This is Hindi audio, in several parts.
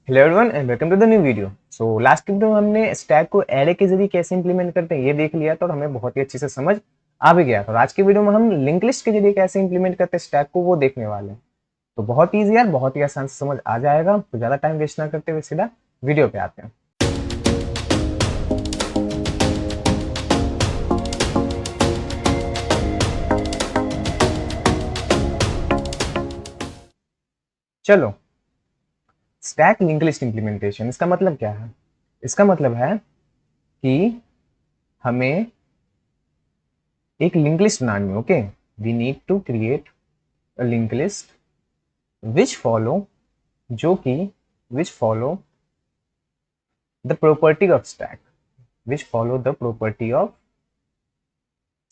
Hello everyone and welcome to the new video. So last video में हमने स्टैक को एरे के जरिए कैसे इंप्लीमेंट करते हैं ये देख लिया था और हमें बहुत ही अच्छे से समझ आ भी गया था। और आज की वीडियो में हम लिंक लिस्ट के जरिए कैसे इंप्लीमेंट करते हैं स्टैक को वो देखने वाले हैं। तो बहुत ईजी यार, बहुत ही आसान से समझ आ जाएगा। तो ज़्यादा टाइम वेस्ट ना करते हुए सीधा वीडियो पे आते हैं। चलो, स्टैक लिंक लिस्ट इंप्लीमेंटेशन, इसका मतलब क्या है? इसका मतलब है कि हमें एक लिंक लिस्ट बनानी है। Okay, we need to create a link list which follow, जो कि which follow the property of stack, which follow the property of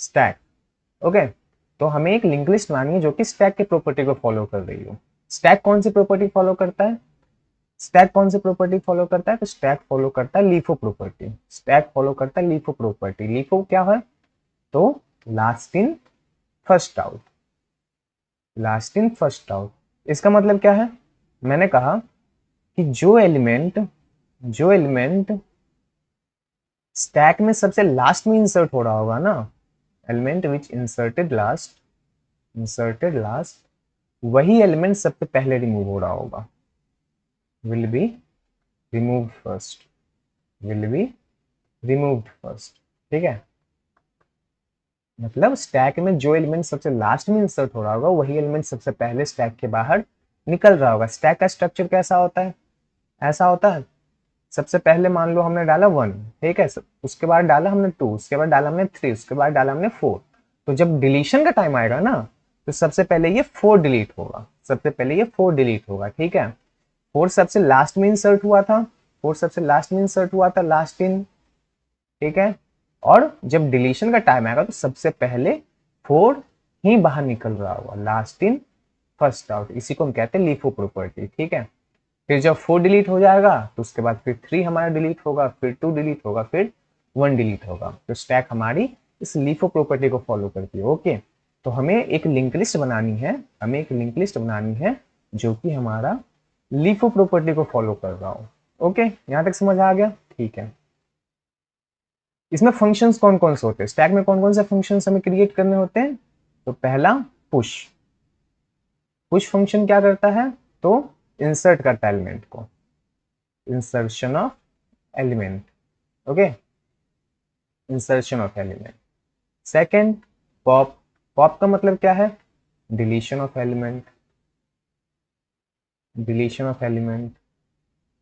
stack. Okay, तो हमें एक लिंक लिस्ट बनानी है जो कि स्टैक के प्रॉपर्टी को फॉलो कर रही हो। स्टैक कौन सी प्रॉपर्टी फॉलो करता है? स्टैक कौन सी प्रॉपर्टी फॉलो करता है? तो स्टैक फॉलो करता है लीफो प्रॉपर्टी। स्टैक फॉलो करता है लीफो प्रॉपर्टी। लीफो क्या है? तो last in first out. Last in first out, इसका मतलब क्या है? मैंने कहा कि जो एलिमेंट स्टैक में सबसे लास्ट में इंसर्ट हो रहा होगा ना, एलिमेंट विच इंसर्टेड लास्ट, वही एलिमेंट सबसे पहले रिमूव हो रहा होगा। Will be remove first, will be removed first. ठीक है, मतलब स्टैक में जो एलिमेंट सबसे लास्ट में इंसर्ट हो रहा होगा वही एलिमेंट सबसे पहले स्टैक के बाहर निकल रहा होगा। स्टैक का स्ट्रक्चर कैसा होता है? ऐसा होता है, सबसे पहले मान लो हमने डाला 1, ठीक है, उसके बाद डाला हमने 2, उसके बाद डाला हमने 3, उसके बाद डाला हमने 4। तो जब डिलीशन का टाइम आएगा ना, तो सबसे पहले ये 4 डिलीट होगा, सबसे पहले ये 4 डिलीट होगा। ठीक है, 4 सबसे लास्ट में इंसर्ट हुआ था, 4 सबसे लास्ट में इंसर्ट हुआ था, लास्ट इन। ठीक है, और जब डिलीशन का टाइम आएगा तो सबसे पहले 4 ही बाहर निकल रहा होगा, लास्ट इन फर्स्ट आउट। इसी को हम कहते हैं लीफो प्रॉपर्टी। ठीक है, फिर जब 4 डिलीट हो जाएगा तो उसके बाद फिर 3 हमारा डिलीट होगा, फिर 2 डिलीट होगा, फिर 1 डिलीट होगा। तो स्टैक हमारी इस लीफो प्रॉपर्टी को फॉलो करती है। ओके, तो हमें एक लिंक लिस्ट बनानी है, हमें एक लिंक लिस्ट बनानी है जो कि हमारा लीफो प्रॉपर्टी को फॉलो कर रहा हो। ओके, यहां तक समझ आ गया? ठीक है, इसमें फंक्शंस कौन कौन से होते हैं? स्टैक में कौन कौन से फंक्शंस हमें क्रिएट करने होते हैं? तो पहला पुश। पुश फंक्शन क्या करता है? तो इंसर्ट करता है एलिमेंट को, insertion of element. Okay, insertion of element. Second, pop. Pop का मतलब क्या है? Deletion of element, deletion of element.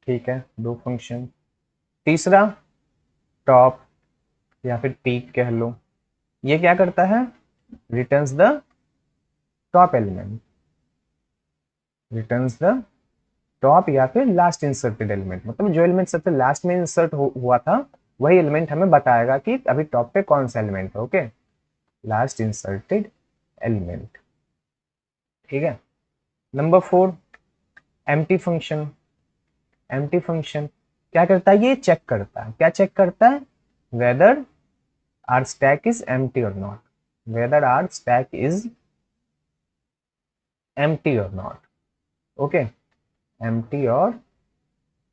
ठीक है, दो फंक्शन। तीसरा, टॉप या फिर पीक कह लो। ये क्या करता है? Returns the top element, returns the top या फिर लास्ट इंसर्टेड एलिमेंट। मतलब जो एलिमेंट सबसे लास्ट में इंसर्ट हुआ था वही एलिमेंट हमें बताएगा कि अभी टॉप पे कौन सा एलिमेंट है। Okay, last inserted element. ठीक है, number 4, empty function. Empty function क्या करता है? ये चेक करता है, क्या चेक करता है? Whether our stack is empty or not, whether our stack is empty or not. Okay, empty or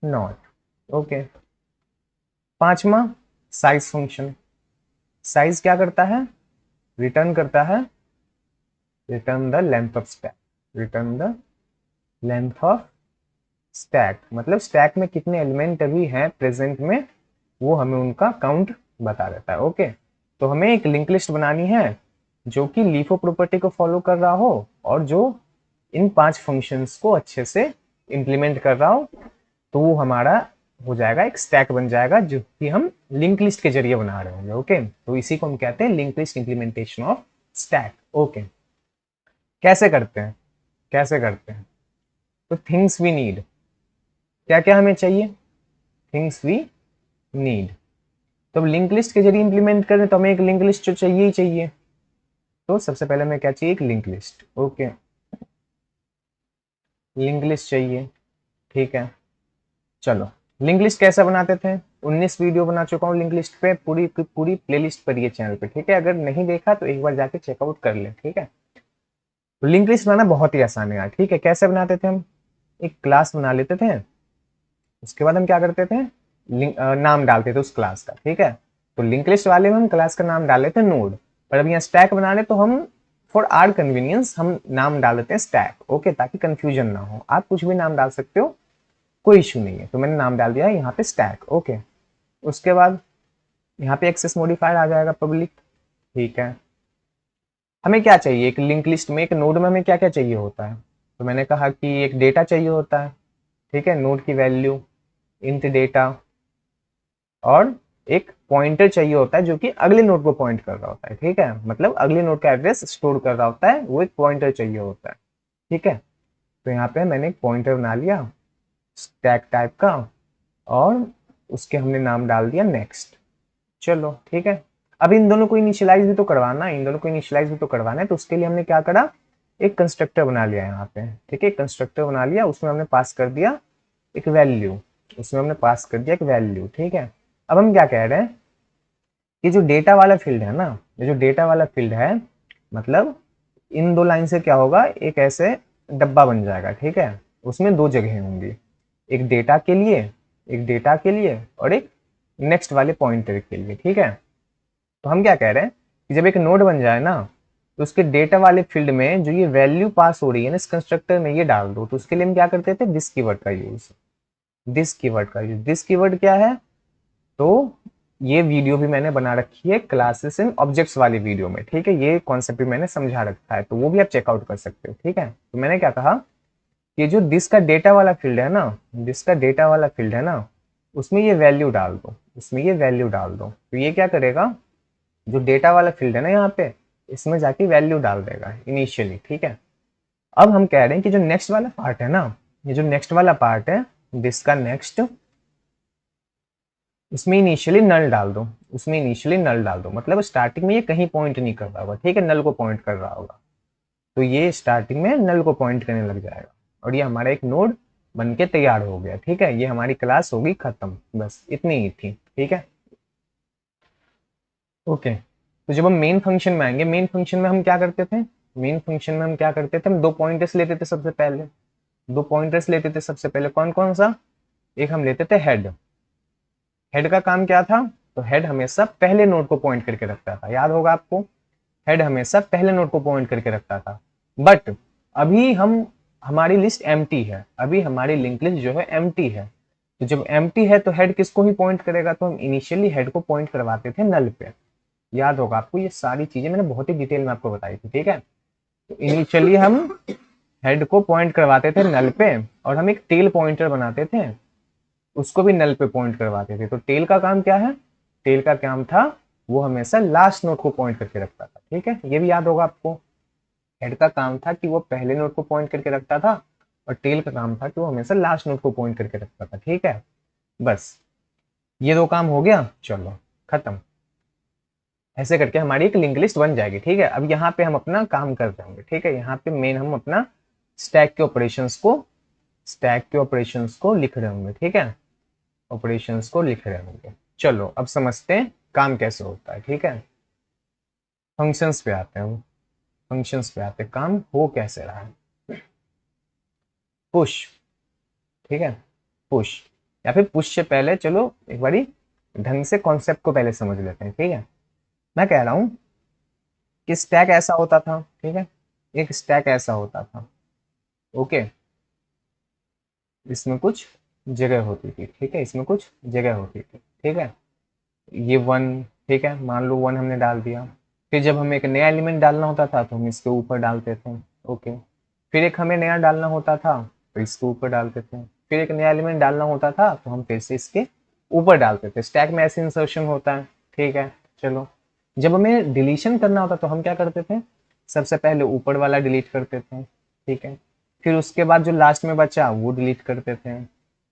not. Okay, पांचवा, साइज फंक्शन। साइज क्या करता है? रिटर्न करता है, return the length of stack, return the length of stack. मतलब स्टैक में कितने एलिमेंट अभी हैं प्रेजेंट में, वो हमें उनका काउंट बता देता है। ओके, तो हमें एक लिंक लिस्ट बनानी है जो कि लीफो प्रॉपर्टी को फॉलो कर रहा हो और जो इन 5 फंक्शंस को अच्छे से इंप्लीमेंट कर रहा हो, तो वो हमारा हो जाएगा, एक स्टैक बन जाएगा जो कि हम लिंक लिस्ट के जरिए बना रहे होंगे। ओके, तो इसी को हम कहते हैं link list implementation of stack. Okay, कैसे करते हैं? कैसे करते हैं? तो थिंग्स वी नीड, क्या क्या हमें चाहिए? Things we need. तो लिंक लिस्ट के जरिए इंप्लीमेंट करें तो हमें एक लिंक लिस्ट तो चाहिए ही चाहिए। तो सबसे पहले हमें क्या चाहिए? एक link list. Okay, link list चाहिए। ठीक है, चलो, लिंक लिस्ट कैसे बनाते थे? 19 वीडियो बना चुका हूँ लिंक लिस्ट पे, पूरी पूरी प्लेलिस्ट पर ये चैनल पे। ठीक है, अगर नहीं देखा तो एक बार जाके चेकआउट कर ले। ठीक है, तो लिंक लिस्ट बनाना बहुत ही आसान है यार। ठीक है, कैसे बनाते थे हम? एक क्लास बना लेते थे, उसके बाद हम क्या करते थे, नाम डालते थे उस क्लास का, ठीक है। तो लिंक लिस्ट वाले में हम क्लास का नाम डाल लेते हैं नोड, पर अब यहाँ स्टैक बना रहे तो हम फॉर आर कन्वीनियंस हम नाम डाल देते हैं स्टैक, ओके, ताकि कंफ्यूजन ना हो। आप कुछ भी नाम डाल सकते हो, कोई इशू नहीं है। तो मैंने नाम डाल दिया यहाँ पे स्टैक, ओके। उसके बाद यहाँ पे एक्सेस मॉडिफायर आ जाएगा पब्लिक, ठीक है। हमें क्या चाहिए, एक लिंक लिस्ट में, एक नोड में हमें क्या क्या चाहिए होता है, तो मैंने कहा कि एक डेटा चाहिए होता है, ठीक है, नोड की वैल्यू, इंट डेटा, और एक पॉइंटर चाहिए होता है जो कि अगले नोड को पॉइंट कर रहा होता है, ठीक है, मतलब अगले नोड का एड्रेस स्टोर कर रहा होता है, वो एक पॉइंटर चाहिए होता है, ठीक है। तो यहाँ पे मैंने एक पॉइंटर बना लिया स्टैक टाइप का, और उसके हमने नाम डाल दिया नेक्स्ट। चलो ठीक है। अब इन दोनों को इनिशियलाइज भी तो करवाना है, इन दोनों को इनिशियलाइज भी तो करवाना है, तो उसके लिए हमने क्या करा, एक कंस्ट्रक्टर बना लिया यहाँ पे, ठीक है, कंस्ट्रक्टर बना लिया, उसमें हमने पास कर दिया एक वैल्यू, उसमें हमने पास कर दिया एक वैल्यू, ठीक है। अब हम क्या कह रहे हैं कि जो डेटा वाला फील्ड है ना, ये जो डेटा वाला फील्ड है, मतलब इन दो लाइन से क्या होगा, एक ऐसे डब्बा बन जाएगा, ठीक है। उसमें दो जगह होंगी, एक डेटा के लिए, एक डेटा के लिए, और एक नेक्स्ट वाले पॉइंटर के लिए, ठीक है। तो हम क्या कह रहे हैं कि जब एक नोड बन जाए ना, तो उसके डेटा वाले फील्ड में जो ये वैल्यू पास हो रही है ना इस कंस्ट्रक्टर में, ये डाल दो। तो उसके लिए हम क्या करते थे, दिस कीवर्ड का यूज, दिस कीवर्ड का यूज। दिस कीवर्ड क्या है, तो ये वीडियो भी मैंने बना रखी है क्लासेस इन ऑब्जेक्ट्स वाली वीडियो में, ठीक है, ये कॉन्सेप्ट भी मैंने समझा रखा है, तो वो भी आप चेकआउट कर सकते हो, ठीक है। तो मैंने क्या कहा, ये जो दिस का डेटा वाला फील्ड है ना, दिस का डेटा वाला फील्ड है ना, उसमें ये वैल्यू डाल दो, उसमें ये वैल्यू डाल दो। तो ये क्या करेगा, जो डेटा वाला फील्ड है ना यहाँ पे, इसमें जाके वैल्यू डाल देगा इनिशियली, ठीक है। अब हम कह रहे हैं कि जो नेक्स्ट वाला पार्ट है ना, ये जो नेक्स्ट वाला पार्ट है, दिस का नेक्स्ट, उसमें इनिशियली नल डाल दो, उसमें इनिशियली नल डाल दो, मतलब स्टार्टिंग में ये कहीं पॉइंट नहीं कर रहा होगा, ठीक है, नल को पॉइंट कर रहा होगा। तो ये स्टार्टिंग में नल को पॉइंट करने लग जाएगा, और ये हमारा एक नोड बन के तैयार हो गया, ठीक है। ये हमारी क्लास होगी खत्म, बस इतनी ही थी, ठीक है, ओके। तो जब हम मेन फंक्शन में आएंगे, मेन फंक्शन में हम क्या करते थे, मेन फंक्शन में हम क्या करते थे, हम दो पॉइंटर्स लेते थे सबसे पहले, दो पॉइंटर्स लेते थे सबसे पहले, कौन कौन सा, एक हम लेते थे हेड, हेड का काम क्या था, तो हेड हमेशा पहले नोड को पॉइंट करके रखता था, याद होगा आपको, हेड हमेशा पहले नोड को पॉइंट करके रखता था। बट अभी हम, हमारी लिस्ट एम्प्टी है, अभी हमारी लिंक लिस्ट जो है एम्प्टी है, तो जब एम्प्टी है तो हेड किसको ही पॉइंट करेगा, तो हम इनिशियली हेड को पॉइंट करवाते थे नल पे, याद होगा आपको, ये सारी चीजें मैंने बहुत ही डिटेल में आपको बताई थी, ठीक है। तो इनिशियली हम हेड को पॉइंट करवाते थे नल पे, और हम एक टेल पॉइंटर बनाते थे, उसको भी नल पे पॉइंट करवाते थे। तो टेल का काम क्या है, टेल का काम था वो हमेशा लास्ट नोड को पॉइंट करके रखता था, ठीक है, ये भी याद होगा आपको। हेड का काम था कि वो पहले नोड को पॉइंट करके रखता था, और टेल का काम था कि वो हमेशा लास्ट नोड को पॉइंट करके रखता था, ठीक है। बस ये दो काम हो गया, चलो खत्म। ऐसे करके हमारी एक लिंक लिस्ट बन जाएगी, ठीक है। अब यहाँ पे हम अपना काम कर रहे होंगे, ठीक है, यहाँ पे मेन हम अपना स्टैक के ऑपरेशंस को, स्टैक के ऑपरेशंस को लिख रहे होंगे, ठीक है, ऑपरेशंस को लिख रहे होंगे। चलो अब समझते हैं काम कैसे होता है, ठीक है। फंक्शंस पे आते हैं, फंक्शंस पे आते हैं, काम हो कैसे रहा है। पुश, ठीक है, पुश, या फिर पुश से पहले चलो एक बारी ढंग से कॉन्सेप्ट को पहले समझ लेते हैं, ठीक है। मैं कह रहा हूं कि स्टैक ऐसा होता था, ठीक है, एक स्टैक ऐसा होता था, ओके, इसमें कुछ जगह होती थी, ठीक है, इसमें कुछ जगह होती थी, ठीक है, ये वन, ठीक है, मान लो वन हमने डाल दिया। फिर जब हमें एक नया एलिमेंट डालना होता था तो हम इसके ऊपर डालते थे, ओके। फिर एक हमें नया डालना होता था तो इसके ऊपर डालते थे, फिर एक नया एलिमेंट डालना होता था तो हम फिर से इसके ऊपर डालते थे। स्टैक में ऐसे इंसर्शन होता है, ठीक है। चलो जब हमें डिलीशन करना होता तो हम क्या करते थे, सबसे पहले ऊपर वाला डिलीट करते थे, ठीक है, फिर उसके बाद जो लास्ट में बचा वो डिलीट करते थे,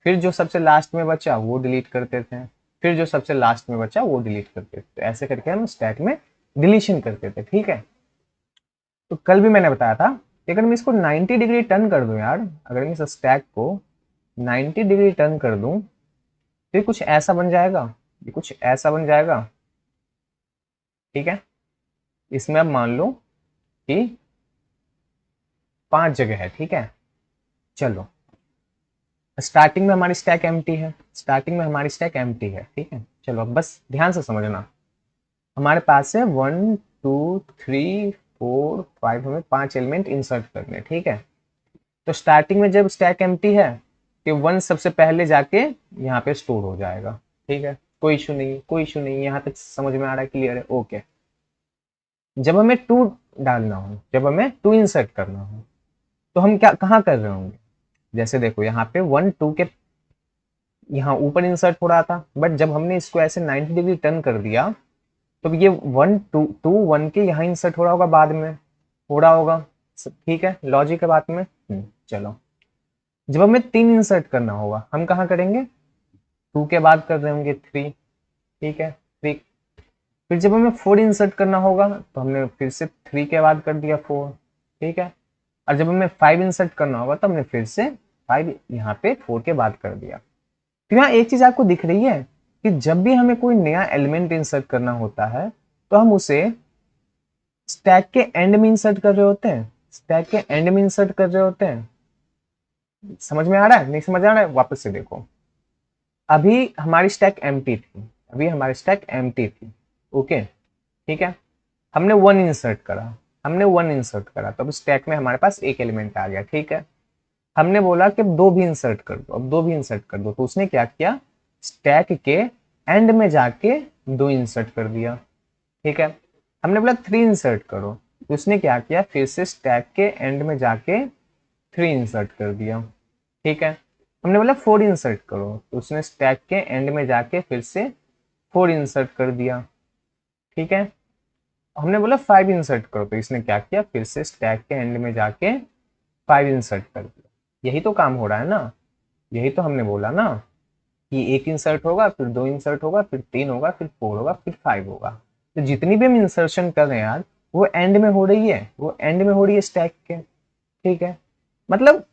फिर जो सबसे लास्ट में बचा वो डिलीट करते थे, फिर जो सबसे लास्ट में बचा वो डिलीट करते थे। तो ऐसे करके हम स्टैक में डिलीशन करते थे, ठीक है। तो कल भी मैंने बताया था कि अगर मैं इसको 90 डिग्री टर्न कर दूं यार, अगर मैं इस स्टैक को 90 डिग्री टर्न कर दूं, फिर कुछ ऐसा बन जाएगा, ये कुछ ऐसा बन जाएगा, ठीक है। इसमें अब मान लो कि 5 जगह है, ठीक है। चलो स्टार्टिंग में हमारी स्टैक एम्प्टी है, स्टार्टिंग में हमारी स्टैक एम्प्टी है, ठीक है। चलो अब बस ध्यान से समझना, हमारे पास है 1 2 3 4 5, हमें 5 एलिमेंट इंसर्ट करने, ठीक है। तो स्टार्टिंग में जब स्टैक एम्प्टी है तो 1 सबसे पहले जाके यहाँ पे स्टोर हो जाएगा, ठीक है। कोई इशू नहीं, कोई इशू नहीं, यहाँ तक समझ में आ रहा है, क्लियर है, ओके। जब हमें 2 डालना हो, जब हमें 2 इंसर्ट करना हो, तो हम क्या कहाँ कर रहे होंगे, जैसे देखो यहाँ पे 1 2 के यहाँ ऊपर इंसर्ट हो रहा था, बट जब हमने इसको ऐसे 90 डिग्री टर्न कर दिया तो ये 1 2 2 1 के यहाँ इंसर्ट हो रहा होगा, बाद में हो रहा होगा, ठीक है, लॉजिक है बात में। चलो जब हमें 3 इंसर्ट करना होगा, हम कहाँ करेंगे, 2 के बाद कर रहे होंगे 3, ठीक है 3। फिर जब हमें 4 इंसर्ट करना होगा तो हमने फिर से 3 के बाद कर दिया 4, ठीक है। और जब हमें 5 इंसर्ट करना होगा तो हमने फिर से 5 यहाँ पे 4 के बाद कर दिया। तो यहाँ एक चीज आपको दिख रही है कि जब भी हमें कोई नया एलिमेंट इंसर्ट करना होता है तो हम उसे स्टैक के एंड में इंसर्ट कर रहे होते हैं, स्टैक के एंड में इंसर्ट कर रहे होते हैं। समझ में आ रहा है, नहीं समझ आ रहा है, वापस से देखो, अभी हमारी स्टैक एम्प्टी थी, अभी हमारी स्टैक एम्प्टी थी, ओके, ठीक है। हमने 1 इंसर्ट करा, हमने 1 इंसर्ट करा, तो अब स्टैक में हमारे पास एक एलिमेंट आ गया, ठीक है। हमने बोला कि अब 2 भी इंसर्ट कर दो, अब 2 भी इंसर्ट कर दो, तो उसने क्या किया, स्टैक के एंड में जाके 2 इंसर्ट कर दिया, ठीक है। हमने बोला 3 इंसर्ट करो, तो उसने क्या किया, फिर से स्टैक के एंड में जाके 3 इंसर्ट कर दिया, ठीक है। हमने बोला 4 इंसर्ट करो, तो उसने स्टैक के एंड में जाके फिर से 4 इंसर्ट कर दिया, ठीक है। हमने बोला 5 इंसर्ट करो, तो इसने क्या किया, फिर से स्टैक के एंड में जाके 5 इंसर्ट कर दिया। यही तो काम हो रहा है ना, यही तो हमने बोला ना कि 1 इंसर्ट होगा, फिर 2 इंसर्ट होगा, फिर 3 होगा, फिर 4 होगा, फिर 5 होगा। तो जितनी भी हम इंसर्शन कर रहे हैं यार, वो एंड में हो रही है, वो एंड में हो रही है स्टैक के, ठीक है। मतलब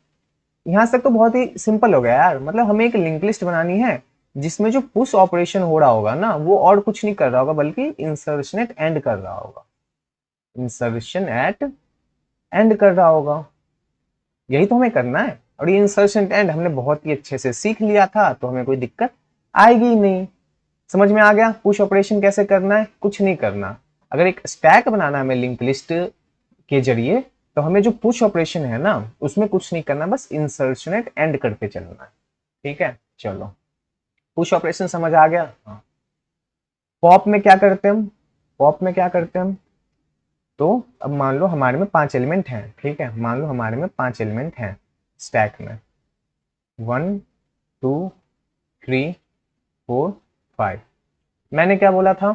यहां तक तो बहुत ही सिंपल हो गया यार, मतलब हमें एक लिंक लिस्ट बनानी है जिसमें जो पुश ऑपरेशन हो रहा होगा ना, वो और कुछ नहीं कर रहा होगा, बल्कि इंसर्शन एट एंड कर रहा होगा, इंसर्शन एट एंड कर रहा होगा, यही तो हमें करना है। और ये इंसर्शन एंड हमने बहुत ही अच्छे से सीख लिया था, तो हमें कोई दिक्कत आएगी ही नहीं। समझ में आ गया पुश ऑपरेशन कैसे करना है, कुछ नहीं करना। अगर एक स्टैक बनाना है हमें लिंक लिस्ट के जरिए, तो हमें जो पुश ऑपरेशन है ना, उसमें कुछ नहीं करना, बस इंसर्शन एट एंड करते चलना है, ठीक है। चलो पुश ऑपरेशन समझ आ गया। हाँ। पॉप में क्या करते हैं हम, पॉप में क्या करते हैं हम, तो अब मान लो हमारे में 5 एलिमेंट हैं, ठीक है, मान लो हमारे में 5 एलिमेंट हैं स्टैक में, 1 2 3 4 5। मैंने क्या बोला था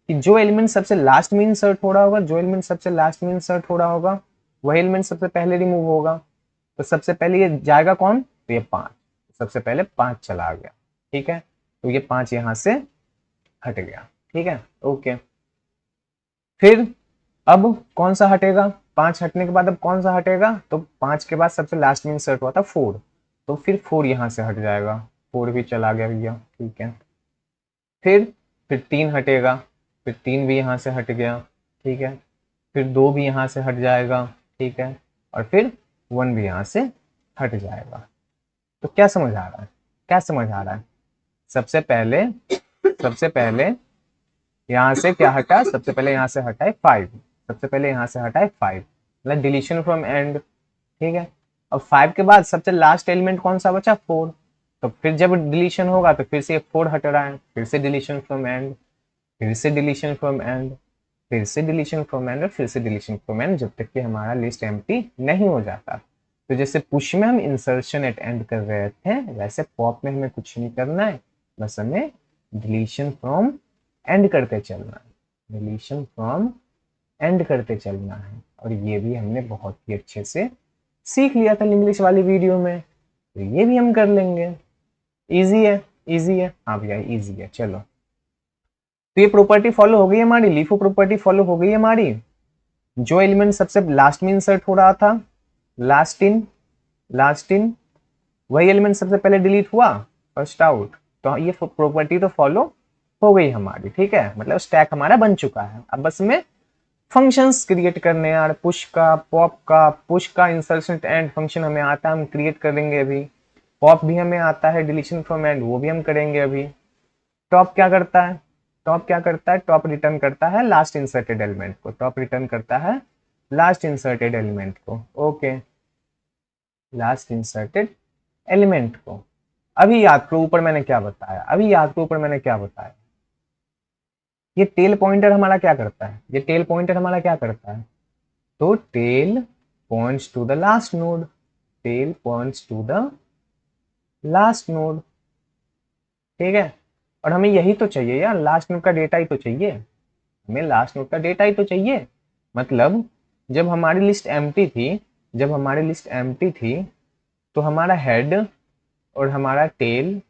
कि जो एलिमेंट सबसे लास्ट में इंसर्ट हो रहा होगा, जो एलिमेंट सबसे लास्ट में इंसर्ट हो रहा होगा, वही एलिमेंट सबसे पहले रिमूव होगा। तो सबसे पहले ये जाएगा कौन, तो ये 5, सबसे पहले 5 चला गया, ठीक है। तो ये 5 यहां से हट गया, ठीक है, ओके। फिर अब कौन सा हटेगा, 5 हटने के बाद अब कौन सा हटेगा, तो 5 के बाद सबसे लास्ट में इंसर्ट हुआ था 4, तो फिर 4 यहां से हट जाएगा, 4 भी चला गया भैया, ठीक है। फिर 3 हटेगा, फिर 3 भी यहाँ से हट गया, ठीक है। फिर 2 भी यहाँ से हट जाएगा, ठीक है। और फिर 1 भी यहाँ से हट जाएगा। तो क्या समझ आ रहा है, क्या समझ आ रहा है, सबसे पहले यहाँ से क्या हटा, सबसे पहले यहाँ से हटा है 5, सबसे पहले यहाँ से हटा है 5, मतलब डिलीशन फ्रॉम एंड, ठीक है। अब 5 के बाद सबसे लास्ट एलिमेंट कौन सा बचा, 4, तो फिर जब डिलीशन होगा तो फिर से 4 हट रहा है, फिर से डिलीशन फ्रॉम एंड, फिर से डिलीशन फ्रॉम एंड, फिर से डिलीशन फ्रॉम एंड, और फिर से डिलीशन फ्रॉम एंड, जब तक कि हमारा लिस्ट एम्प्टी नहीं हो जाता। तो जैसे पुश में हम इंसर्शन एट एंड कर रहे थे, वैसे पॉप में हमें कुछ नहीं करना है, बस हमें डिलीशन फ्रॉम एंड करते चलना है, डिलीशन फ्रॉम एंड करते चलना है। और ये भी हमने बहुत ही अच्छे से सीख लिया था इंग्लिश वाली वीडियो में, तो ये भी हम कर लेंगे। इजी है, इजी है, हाँ भैया इजी है। चलो तो ये प्रॉपर्टी फॉलो हो गई हमारी, लीफो प्रॉपर्टी फॉलो हो गई हमारी। जो एलिमेंट सबसे लास्ट में इंसर्ट हो रहा था, लास्ट इन वही एलिमेंट सबसे पहले डिलीट हुआ, फर्स्ट आउट। तो ये प्रॉपर्टी तो फॉलो हो गई हमारी, ठीक है, मतलब स्टैक हमारा बन चुका है। अब बस में फंक्शंस क्रिएट करने यार, पुश का, पॉप का, पुश का इंसर्शन एंड फंक्शन हमें आता है, हम क्रिएट करेंगे अभी। पॉप भी हमें आता है, डिलीशन फ्रॉम एंड वो भी हम करेंगे अभी। टॉप क्या करता है, टॉप क्या करता है, टॉप रिटर्न करता है लास्ट इंसर्टेड एलिमेंट को, टॉप रिटर्न करता है लास्ट इंसर्टेड एलिमेंट को। ओके, लास्ट इंसर्टेड एलिमेंट को। अभी याद करो ऊपर मैंने क्या बताया, अभी याद करो ऊपर मैंने क्या बताया। ये टेल पॉइंटर हमारा क्या करता है, ये टेल पॉइंटर हमारा क्या करता है, तो tail points to the last node, tail points to the last node, ठीक है। और हमें यही तो चाहिए यार, लास्ट नोड का डेटा ही तो चाहिए, हमें लास्ट नोड का डेटा ही तो चाहिए। मतलब जब हमारी लिस्ट एम्प्टी थी, जब हमारी लिस्ट एम्प्टी थी तो हमारा हेड और हमारा टेल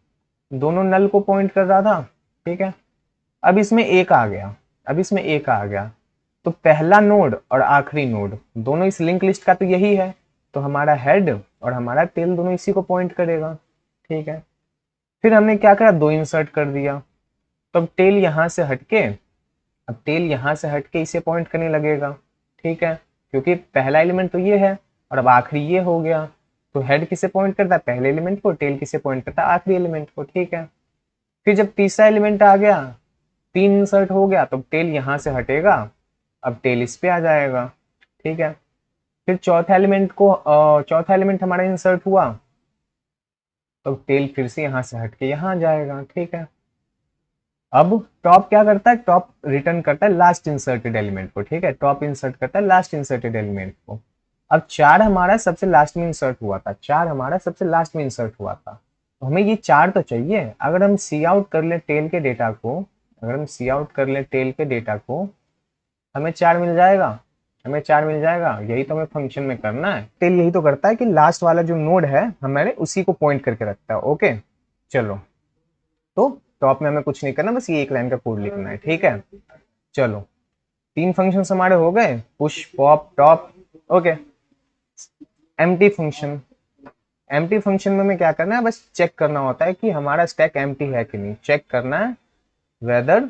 दोनों नल को पॉइंट कर रहा था, ठीक है। अब इसमें एक आ गया, अब इसमें एक आ गया, तो पहला नोड और आखिरी नोड दोनों इस लिंक लिस्ट का तो यही है, तो हमारा हेड और हमारा टेल दोनों इसी को पॉइंट करेगा, ठीक है। फिर हमने क्या करा, दो इंसर्ट कर दिया, तो अब टेल यहाँ से हटके, अब टेल यहाँ से हटके इसे पॉइंट करने लगेगा, ठीक है, क्योंकि पहला एलिमेंट तो ये है और अब आखिरी ये हो गया, तो हेड किसे पॉइंट करता है, पहले एलिमेंट को, टेल किसे पॉइंट करता है, आखिरी एलिमेंट को, ठीक है। फिर जब तीसरा एलिमेंट आ गया, तीन इंसर्ट हो गया, तो टेल यहाँ से हटेगा, अब टेल इस पे आ जाएगा, ठीक है। फिर चौथा एलिमेंट को चौथा एलिमेंट हमारा इंसर्ट हुआ, तो टेल फिर से यहाँ से हट के यहाँ जाएगा, ठीक है। अब टॉप क्या करता है, टॉप रिटर्न करता है लास्ट इंसर्टेड एलिमेंट को, ठीक है, टॉप इंसर्ट करता है लास्ट इंसर्टेड एलिमेंट को। अब चार हमारा सबसे लास्ट में इंसर्ट हुआ था, चार हमारा सबसे लास्ट में इंसर्ट हुआ था, तो हमें ये चार तो चाहिए। अगर हम सी आउट कर ले टेल के डेटा को, अगर हम सी आउट कर ले टेल के डेटा को, हमें चार मिल जाएगा, हमें चार मिल जाएगा, यही तो हमें फंक्शन में करना है। टेल यही तो करता है कि लास्ट वाला जो नोड है हमारे उसी को पॉइंट करके रखता है। ओके चलो, तो टॉप में हमें कुछ नहीं करना, बस ये एक लाइन का कोड लिखना है, ठीक है। चलो, तीन फंक्शन हमारे हो गए, push pop top. Okay, empty function, empty function में हमें क्या करना है, बस चेक करना होता है कि हमारा स्टैक एम्प्टी है कि नहीं, चेक करना है whether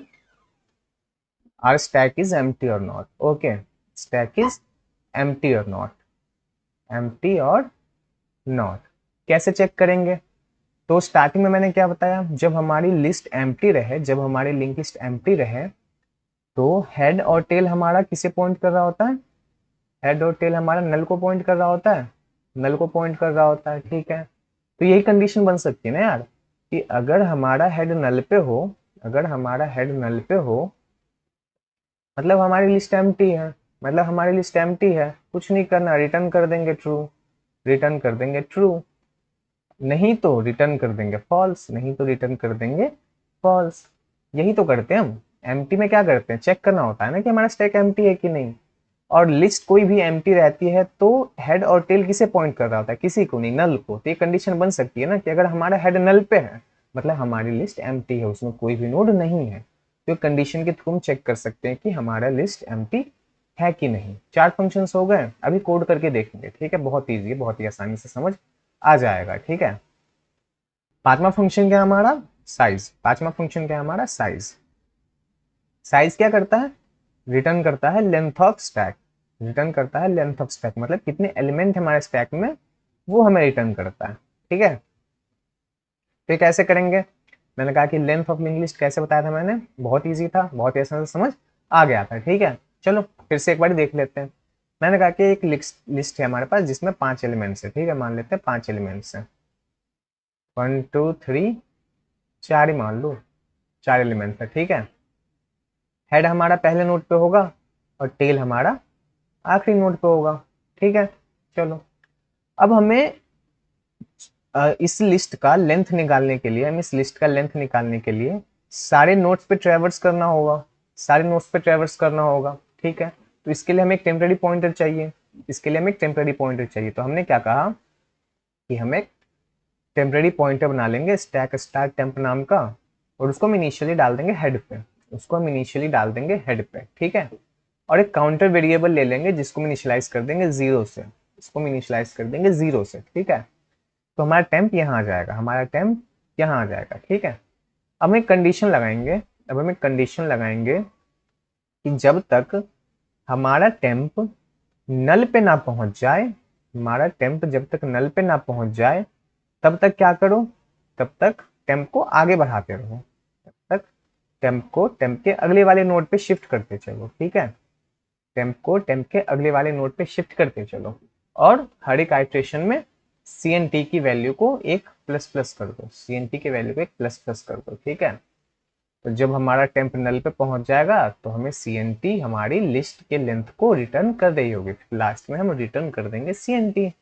our stack is empty or not. Okay, stack is empty or not, empty or not. कैसे चेक करेंगे, तो स्टार्टिंग में मैंने क्या बताया, जब हमारी लिस्ट एम्प्टी रहे, जब हमारी लिंक लिस्ट एम्प्टी रहे, तो हेड और टेल हमारा किसे पॉइंट कर रहा होता है, हेड और टेल हमारा नल को पॉइंट कर रहा होता है, नल को पॉइंट कर रहा होता है, ठीक है। तो यही कंडीशन बन सकती है ना यार, कि अगर हमारा हेड नल पे हो, अगर हमारा हेड नल पे हो, मतलब हमारी लिस्ट एम्प्टी है, मतलब हमारी लिस्ट एम्प्टी है, कुछ नहीं करना, रिटर्न कर देंगे ट्रू, रिटर्न कर देंगे ट्रू, नहीं तो रिटर्न कर देंगे फॉल्स, नहीं तो रिटर्न कर देंगे फॉल्स। यही तो करते हैं हम, एम्प्टी में क्या करते हैं, चेक करना होता है ना कि हमारा स्टैक एम्प्टी है कि नहीं। और लिस्ट कोई भी एम्प्टी रहती है तो हेड और टेल किसे पॉइंट कर रहा होता है, किसी को नहीं, नल को। तो ये कंडीशन बन सकती है ना कि अगर हमारा हेड नल पे है, मतलब हमारी लिस्ट एम्प्टी है, उसमें कोई भी नोड नहीं है, तो कंडीशन के थ्रू हम चेक कर सकते हैं कि हमारा लिस्ट एम्प्टी है कि नहीं। चार फंक्शंस हो गए, अभी कोड करके देखेंगे, ठीक है, बहुत ईजी है, बहुत ही आसानी से समझ आ जाएगा, ठीक है। पांचवा फंक्शन क्या है हमारा, साइज। पांचवा फंक्शन क्या है हमारा, साइज। साइज क्या करता है, रिटर्न करता है लेंथ ऑफ स्टैक, रिटर्न करता है लेंथ ऑफ स्टैक, मतलब कितने एलिमेंट हमारे स्टैक में, वो हमें रिटर्न करता है, ठीक है। तो कैसे करेंगे, मैंने कहा कि लेंथ ऑफ लिंक लिस्ट कैसे बताया था मैंने, बहुत इजी था, बहुत ही आसान से समझ आ गया था, ठीक है। चलो फिर से एक बार देख लेते हैं। मैंने कहा कि एक लिस्ट है हमारे पास जिसमें 5 एलिमेंट्स है, ठीक है, मान लेते हैं 5 एलिमेंट्स है, 1 2 3, चार ही मान लो, चार एलिमेंट्स है, ठीक है। हेड हमारा पहले नोड पे होगा और टेल हमारा आखिरी नोड पे होगा, ठीक है। चलो, अब हमें इस लिस्ट का लेंथ निकालने के लिए, हमें इस लिस्ट का लेंथ निकालने के लिए सारे नोड्स पे ट्रेवर्स करना होगा, सारे नोड्स पे ट्रेवर्स करना होगा, ठीक है। तो इसके लिए हमें एक टेम्पररी पॉइंटर चाहिए, इसके लिए हमें एक टेम्पररी पॉइंटर चाहिए। तो हमने क्या कहा कि हम एक टेम्पररी पॉइंटर बना लेंगे स्टैक स्टार्ट टेम्प नाम का, और उसको हम इनिशियली डाल देंगे हेड पे, उसको हम इनिशियली डाल देंगे हेड पे, ठीक है। और एक काउंटर वेरिएबल ले लेंगे जिसको हम इनिशियलाइज कर देंगे 0 से, इसको हम इनिशियलाइज कर देंगे 0 से, ठीक है। तो हमारा टेम्प यहाँ आ जाएगा, हमारा टेम्प यहाँ आ जाएगा, ठीक है। अब हम एक कंडीशन लगाएंगे, अब हम एक कंडीशन लगाएंगे कि जब तक हमारा टेम्प नल पे ना पहुंच जाए, हमारा टेम्प जब तक नल पे ना पहुंच जाए, तब तक क्या करो, तब तक टेम्प को आगे बढ़ाते रहो, तब तक टेम्प को टेम्प के अगले वाले नोड पे शिफ्ट करते चलो, ठीक है, टेम्प को टेम्प के अगले वाले नोड पे शिफ्ट करते चलो, और हर एक आइट्रेशन में सी एन टी की वैल्यू को एक प्लस प्लस कर दो, सी एन टी की वैल्यू को एक प्लस प्लस कर दो, ठीक है। तो जब हमारा टेम्प नल पे पहुंच जाएगा तो हमें सी एन टी हमारी लिस्ट के लेंथ को रिटर्न कर रही होगी, लास्ट में हम रिटर्न कर देंगे सी एन टी,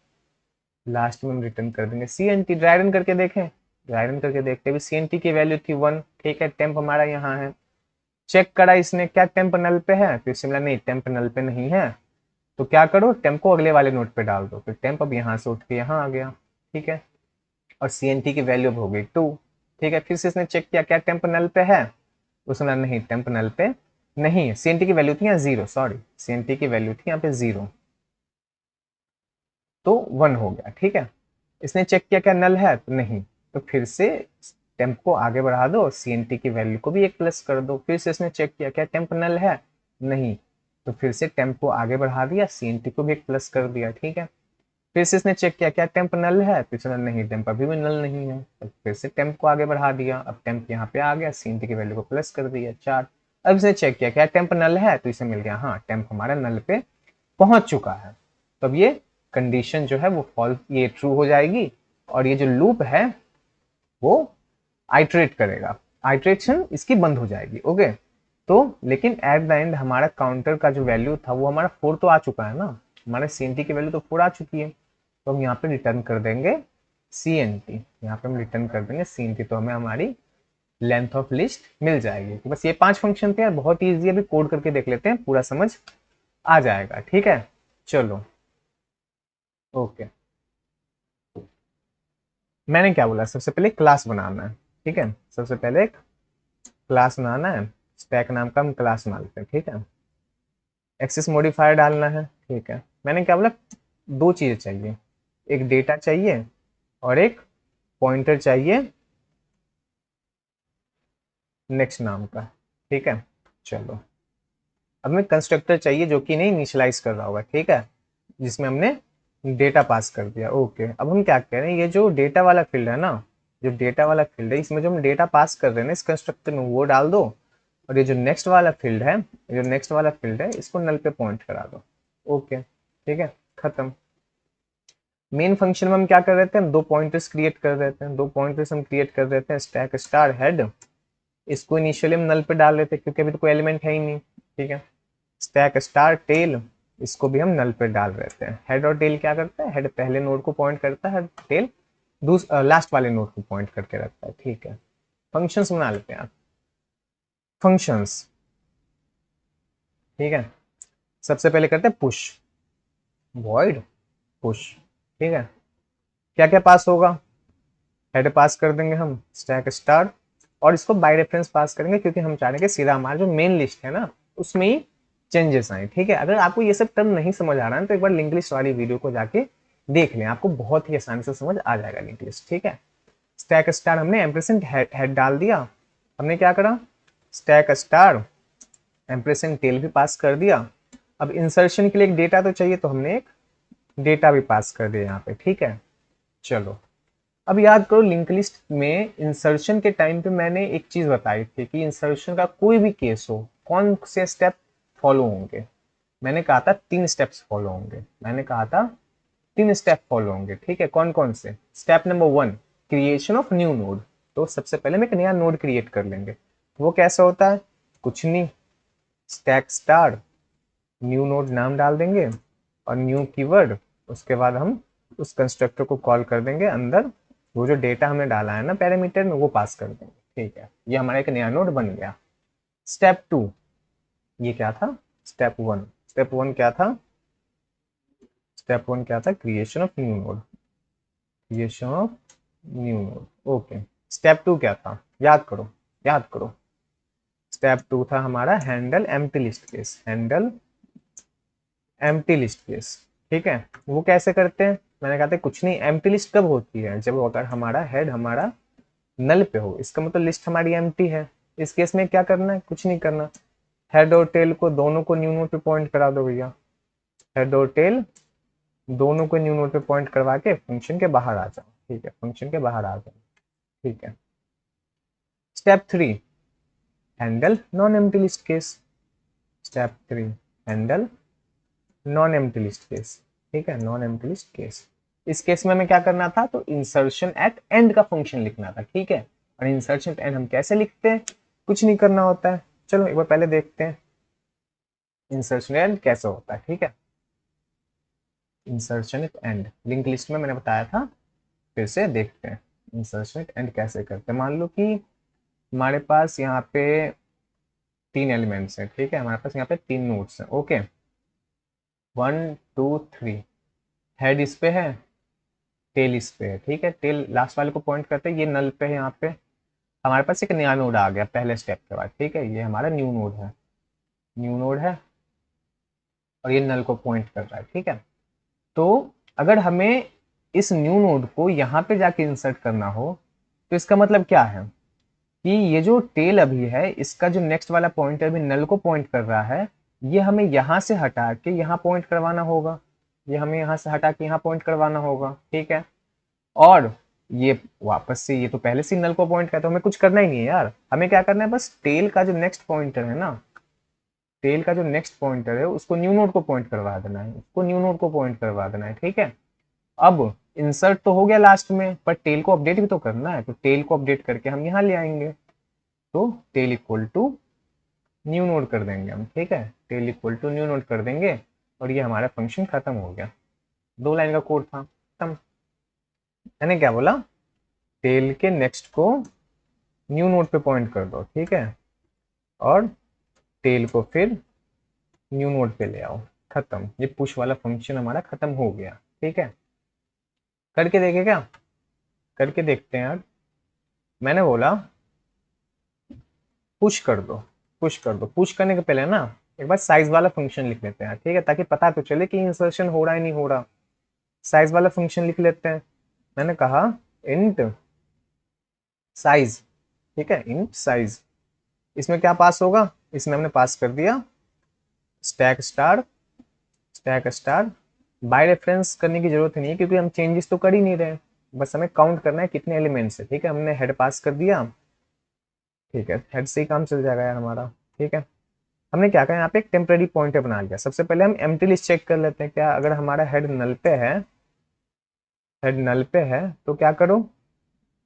लास्ट में हम रिटर्न कर देंगे C N T. Dry run करके देखें, ड्राई रन करके देखते भी सी एन टी की वैल्यू थी 1, ठीक है, टेम्प हमारा यहाँ है, चेक करा इसने क्या टेम्प नल पे है, तो इससे मिला नहीं टेम्प नल पे नहीं है, तो क्या करो टेम्प को अगले वाले नोड पे डाल दो, फिर टेम्प अब यहाँ से उठ के यहाँ आ गया, ठीक है, और सी एन टी की वैल्यू अब हो गई 2, ठीक है। फिर से इसने चेक किया क्या टेम्प नल पे है, उसने नहीं टेम्प नल पे नहीं है, सी एन टी की वैल्यू थी यहाँ 0, सॉरी सी एन टी की वैल्यू थी यहाँ पे 0, तो 1 हो गया, ठीक है। इसने चेक किया क्या नल है, तो नहीं, तो फिर से टेम्प को आगे बढ़ा दो, सी एन टी की वैल्यू को भी एक प्लस कर दो, फिर से इसने चेक किया क्या टेम्प नल है, नहीं, तो फिर से टेम्प को आगे बढ़ा दिया, सी एन टी को भी एक प्लस कर दिया, ठीक है। फिर से इसने चेक किया क्या टेम्प नल है, तो इसने नहीं टेम्प अभी भी नल नहीं है, तो फिर से टेम्प को आगे बढ़ा दिया, अब टेम्प यहाँ पे आ गया, सी एन टी की वैल्यू को प्लस कर दिया 4। अब इसने चेक किया क्या टेम्प नल है, तो इसे मिल गया हाँ टेम्प हमारा नल पे पहुंच चुका है, तो अब ये कंडीशन जो है वो फॉल्स, ये ट्रू हो जाएगी, और ये जो लूप है वो आइट्रेट करेगा, आइट्रेशन इसकी बंद हो जाएगी, ओके। तो लेकिन एट द एंड हमारा काउंटर का जो वैल्यू था वो हमारा 4 तो आ चुका है ना, हमारे सी एन टी की वैल्यू तो 4 आ चुकी है, तो हम यहाँ पे रिटर्न कर देंगे सी एन टी, यहाँ पे हम रिटर्न कर देंगे सी एन टी, तो हमें हमारी लेंथ ऑफ लिस्ट मिल जाएगी। तो बस ये 5 फंक्शन थे, बहुत ईजी है, अभी कोड करके देख लेते हैं, पूरा समझ आ जाएगा, ठीक है, चलो ओके। मैंने क्या बोला, सबसे पहले क्लास बनाना है, ठीक है, सबसे पहले एक क्लास बनाना है, स्टैक नाम का हम क्लास बना लेते हैं, ठीक है, एक्सेस मॉडिफायर डालना है, ठीक है। मैंने क्या बोला, 2 चीजें चाहिए, एक डेटा चाहिए और एक पॉइंटर चाहिए नेक्स्ट नाम का, ठीक है, चलो। अब हमें कंस्ट्रक्टर चाहिए जो कि नहीं इनिशियलाइज कर रहा होगा, ठीक है, जिसमें हमने डेटा पास कर दिया, ओके। अब हम क्या कह रहे हैं, ये जो डेटा वाला फील्ड है ना, जो डेटा वाला फील्ड है इसमें जो हम डेटा पास कर रहे हैं ना इस कंस्ट्रक्टर में वो डाल दो, और ये जो नेक्स्ट वाला फील्ड है, ये जो नेक्स्ट वाला फील्ड है इसको नल पे पॉइंट करा दो, ओके, ठीक है, खत्म। मेन फंक्शन में हम क्या कर रहे थे, हम 2 पॉइंटर्स क्रिएट कर रहे थे, 2 पॉइंटर्स हम क्रिएट कर रहे थे, स्टैक स्टार हेड, इसको इनिशियली हम नल पे डाल रहे थे क्योंकि अभी तो कोई एलिमेंट है ही नहीं, ठीक है। स्टैक स्टार टेल, इसको भी हम नल पे डाल रहे थे। हेड और टेल क्या करता है, हेड पहले नोड को पॉइंट करता है, टेल लास्ट वाले नोड को पॉइंट करके रखता है, ठीक है। फंक्शंस बना लेते हैं, फंक्शंस, ठीक है। सबसे पहले करते हैं पुश, वॉइड पुश, ठीक है। क्या क्या पास होगा, हेड पास कर देंगे हम स्टैक स्टार, और इसको बाय रेफरेंस पास करेंगे क्योंकि हम चाह रहे हैं कि सीधा हमारा जो मेन लिस्ट है ना उसमें ही चेंजेस आए, ठीक है। अगर आपको ये सब टर्म नहीं समझ आ रहा है तो एक बार लिंक लिस्ट वाली वीडियो को जाके देख लें, आपको बहुत ही आसानी से समझ आ जाएगा लिंक लिस्ट, ठीक है। स्टैक स्टार हमने एम्परसेंड हेड डाल दिया, हमने क्या करा, स्टैक स्टार एम्परसेंड टेल भी पास कर दिया। अब इंसर्शन के लिए एक डेटा तो चाहिए, तो हमने एक डेटा भी पास कर दिया यहाँ पे, ठीक है, चलो। अब याद करो लिंक लिस्ट में इंसर्शन के टाइम पे मैंने एक चीज बताई थी कि इंसर्शन का कोई भी केस हो कौन से स्टेप फॉलो होंगे, मैंने कहा था 3 स्टेप्स फॉलो होंगे, मैंने कहा था 3 स्टेप फॉलो होंगे, ठीक है। कौन कौन से, step number 1 creation of new node, तो सबसे पहले हम एक नया नोड क्रिएट कर लेंगे, वो कैसे होता है, कुछ नहीं, स्टैक स्टार न्यू नोड नाम डाल देंगे और न्यू कीवर्ड, उसके बाद हम उस कंस्ट्रक्टर को कॉल कर देंगे, अंदर वो जो डेटा हमने डाला है ना पैरामीटर में वो पास कर देंगे, ठीक है। ये हमारा एक नया नोड बन गया। स्टेप 2, ये क्या था, स्टेप 1, स्टेप 1 क्या था, स्टेप 1 क्या था, creation of new node, creation of new node, okay. Step 2 क्या था, याद करो, याद करो, स्टेप 2 था हमारा handle empty list case, handle empty list case, ठीक है। वो कैसे करते हैं, मैंने कहा था कुछ नहीं, एम्प्टी लिस्ट कब होती है, जब अगर हमारा हेड हमारा नल पे हो, इसका मतलब लिस्ट हमारी एम्प्टी है। इस केस में क्या करना है, कुछ नहीं करना, हेड और टेल को दोनों को न्यू नोड पे पॉइंट करा दो भैया, हेड और टेल दोनों को न्यू नोड पे पॉइंट करवा के फंक्शन के बाहर आ जाओ, ठीक है, फंक्शन के बाहर आ गए, ठीक है। Step 3, handle non empty list case. Step 3, handle non empty list case, ठीक है, नॉन एम्प्टी लिस्ट केस। इस केस में हमें क्या करना था, तो इंसर्शन एट एंड का फंक्शन लिखना था, ठीक है। और इंसर्शन एट एंड हम कैसे लिखते हैं, कुछ नहीं करना होता है। चलो एक बार पहले देखते हैं इंसर्शन एंड कैसे होता है, ठीक है। Insertion at end link list में मैंने बताया था, फिर से देखते हैं इंसर्शन एट एंड कैसे करते हैं। मान लो कि हमारे पास यहाँ पे 3 एलिमेंट्स हैं, ठीक है, हमारे पास यहाँ पे 3 नोड्स हैं, ओके। 1 2 3, हेड इस पे है, टेल इस पे है, ठीक है। टेल लास्ट वाले को पॉइंट करते हैं, ये नल पे है, यहाँ पे हमारे पास एक नया नोड आ गया पहले स्टेप के बाद, ठीक है। ये हमारा न्यू नोड है, न्यू नोड है, और ये नल को पॉइंट कर रहा है, ठीक है। तो अगर हमें इस न्यू नोड को यहाँ पे जाके इंसर्ट करना हो, तो इसका मतलब क्या है कि ये जो टेल अभी है, इसका जो नेक्स्ट वाला पॉइंटर अभी नल को पॉइंट कर रहा है, ये हमें यहाँ से हटा के यहाँ पॉइंट करवाना होगा, ये हमें यहाँ से हटा के यहाँ पॉइंट करवाना होगा, ठीक है। और ये वापस से, ये तो पहले से नल को पॉइंट करता है, तो हमें कुछ करना ही नहीं है यार। हमें क्या करना है, बस टेल का जो नेक्स्ट पॉइंटर है ना, टेल का जो नेक्स्ट पॉइंटर है उसको न्यू नोड को पॉइंट करवा देना है, उसको न्यू नोड को पॉइंट करवा देना है, ठीक है। अब इंसर्ट तो हो गया लास्ट में, पर टेल को अपडेट भी तो करना है, तो टेल को अपडेट करके हम यहाँ ले आएंगे, तो tail equal to new node कर देंगे हम, ठीक है। Tail equal to new node कर देंगे, और ये हमारा फंक्शन खत्म हो गया। 2 लाइन का कोड था, खत्म। मैंने क्या बोला, टेल के नेक्स्ट को न्यू नोड पे पॉइंट कर दो, ठीक है, और टेल को फिर न्यू नोड पे ले आओ, खत्म। ये पुश वाला फंक्शन हमारा खत्म हो गया, ठीक है। करके देखे क्या, करके देखते हैं यार। मैंने बोला पुश कर दो, पुश कर दो। पुश करने के पहले ना एक बार साइज वाला फंक्शन लिख लेते हैं, ठीक है, ताकि पता तो चले कि इंसर्शन हो रहा है नहीं हो रहा। साइज वाला फंक्शन लिख लेते हैं। मैंने कहा इंट साइज, ठीक है, इंट साइज। इसमें क्या पास होगा, इसमें हमने पास कर दिया stack star, stack star. By reference करने की जरूरत नहीं है, क्योंकि हम चेंजेस तो कर ही नहीं रहे, बस हमें काउंट करना है कितने एलिमेंट्स है, ठीक है। हमने हेड पास कर दिया, ठीक है, हेड से ही काम चल जाएगा यार हमारा, ठीक है। हमने क्या कहा, यहाँ पे एक टेम्परेरी पॉइंटर बना लिया। सबसे पहले हम एम्प्टी लिस्ट चेक कर लेते हैं, क्या अगर हमारा हेड नल पे है, हेड नल पे है, तो क्या करो,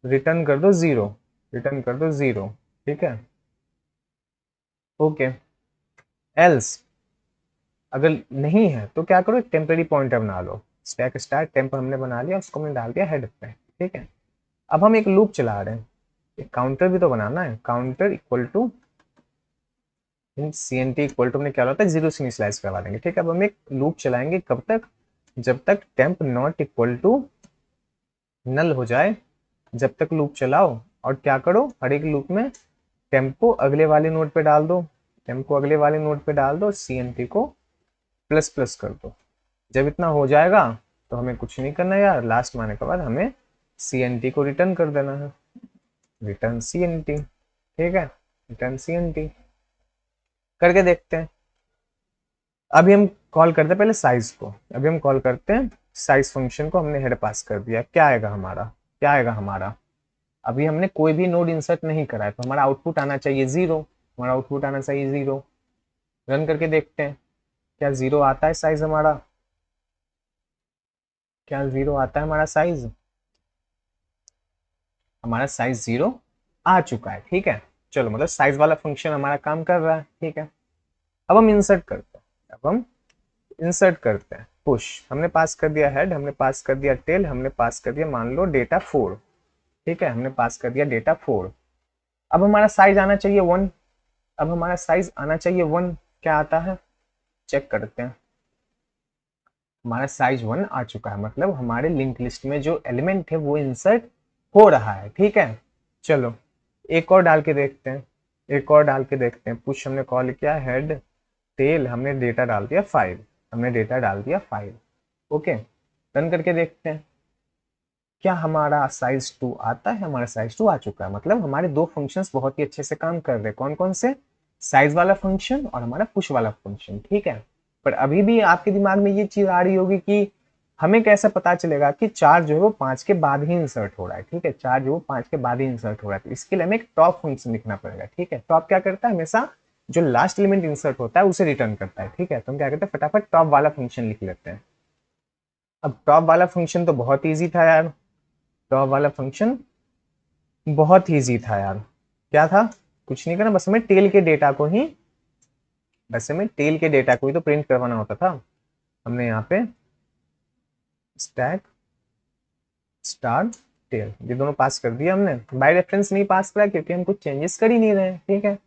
रिटर्न कर दो 0, रिटर्न कर दो 0, ठीक है, ओके। एल्स अगर नहीं है तो क्या करो, एक टेम्परेरी पॉइंटर बना लो। स्टैक स्टार टेम्प हमने बना लिया, उसको हमने डाल दिया हेड पे, ठीक है। अब हम एक लूप चला रहे हैं, एक काउंटर भी तो बनाना है। Counter equal to C N T equal to, हमने क्या होता है 0 से इनिशियलाइज करवा देंगे, ठीक है। अब हम एक लूप चलाएंगे, कब तक, जब तक temp not equal to null हो जाए, जब तक लूप चलाओ। और क्या करो, हर एक लूप में टेम्प को अगले वाले नोड पे डाल दो, टेम्प को अगले वाले नोड पे डाल दो, सी एन टी को प्लस प्लस कर दो। जब इतना हो जाएगा तो हमें कुछ नहीं करना यार, लास्ट माने के बाद हमें सी एन टी को रिटर्न कर देना है, रिटर्न सी एन टी, ठीक है, रिटर्न सी एन टी। करके देखते हैं। अभी हम कॉल करते हैं पहले साइज को, अभी हम कॉल करते हैं साइज फंक्शन को। हमने हेड पास कर दिया, क्या आएगा हमारा, क्या आएगा हमारा, अभी हमने कोई भी नोड इंसर्ट नहीं करा है, तो हमारा आउटपुट आना चाहिए 0, हमारा आउटपुट आना चाहिए 0। रन करके देखते हैं क्या 0 आता है साइज हमारा, क्या 0 आता है हमारा साइज, हमारा साइज 0 आ चुका है, ठीक है। चलो मतलब साइज वाला फंक्शन हमारा काम कर रहा है, ठीक है। अब हम इंसर्ट करते हैं, अब हम इंसर्ट करते हैं। पुश हमने पास कर दिया हेड, हमने पास कर दिया टेल, हमने पास कर दिया मान लो डेटा 4, ठीक है, हमने पास कर दिया डेटा 4। अब हमारा साइज आना चाहिए 1, अब हमारा साइज आना चाहिए 1, क्या आता है चेक करते हैं। हमारा साइज 1 आ चुका है, मतलब हमारे लिंक लिस्ट में जो एलिमेंट है वो इंसर्ट हो रहा है, ठीक है। चलो एक और डाल के देखते हैं, एक और डाल के देखते हैं। पुश हमने कॉल किया हेड टेल, हमने डेटा डाल दिया 5, हमने डेटा डाल दिया 5, ओके। रन करके देखते हैं क्या हमारा साइज 2 आता है, हमारा साइज 2 आ चुका है, मतलब हमारे दो फंक्शंस बहुत ही अच्छे से काम कर रहे हैं। कौन कौन से, साइज वाला फंक्शन और हमारा पुश वाला फंक्शन, ठीक है। पर अभी भी आपके दिमाग में ये चीज आ रही होगी कि हमें कैसे पता चलेगा कि 4 जो है वो 5 के बाद ही इंसर्ट हो रहा है, ठीक है, 4 जो 5 के बाद ही इंसर्ट हो रहा है, तो इसके लिए हमें एक टॉप फंक्शन लिखना पड़ेगा, ठीक है। टॉप क्या करता है, हमेशा जो लास्ट एलिमेंट इंसर्ट होता है उसे रिटर्न करता है, ठीक है। तो हम क्या करते हैं, फटाफट टॉप वाला फंक्शन लिख लेते हैं। अब टॉप वाला फंक्शन तो बहुत ईजी था यार, टॉप वाला फंक्शन बहुत ईजी था यार। क्या था, कुछ नहीं करना, बस हमें टेल के डेटा को ही, बस हमें टेल के डेटा को ही तो प्रिंट करवाना होता था। हमने यहाँ पे स्टैक स्टार टेल ये दोनों पास कर दिया हमने, बाय रेफरेंस नहीं पास करा क्योंकि हम कुछ चेंजेस कर ही नहीं रहे, ठीक है।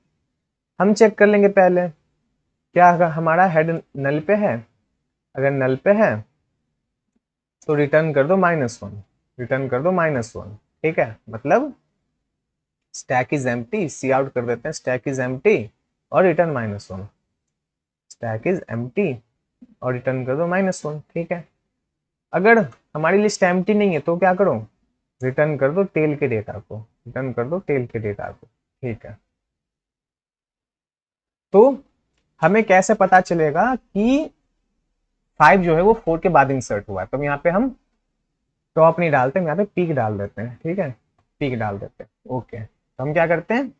हम चेक कर लेंगे पहले, क्या अगर हमारा हेड नल पे है, अगर नल पे है तो रिटर्न कर दो -1, रिटर्न कर दो -1, ठीक है। मतलब stack is empty, cout कर देते हैं स्टैक इज एम्प्टी और रिटर्न -1, स्टैक इज एम्प्टी और रिटर्न कर दो -1, ठीक है। अगर हमारी लिस्ट एम्प्टी नहीं है तो क्या करो, रिटर्न कर दो टेल के डेटा को, रिटर्न कर दो टेल के डेटा को, ठीक है। तो हमें कैसे पता चलेगा कि 5 जो है वो 4 के बाद इंसर्ट हुआ है, तो यहाँ पे हम टॉप नहीं डालते, हम यहाँ पे पीक डाल देते हैं, ठीक है, पीक डाल देते हैं, ओके। तो हम क्या करते हैं,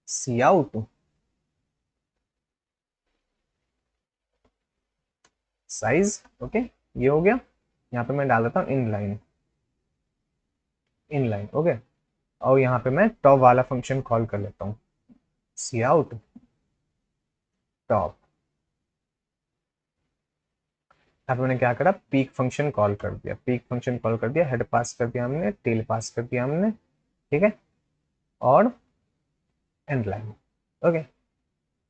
सी आउट साइज, ओके, ये हो गया। यहाँ पे मैं डाल देता हूँ इनलाइन, इनलाइन, ओके। और यहाँ पे मैं टॉप वाला फंक्शन कॉल कर लेता हूँ, सी आउट टॉप। यहाँ पे मैंने क्या करा, पीक फंक्शन कॉल कर दिया, पीक फंक्शन कॉल कर दिया, हेड पास कर दिया हमने, टेल पास कर दिया हमने, ठीक है, और and line, okay,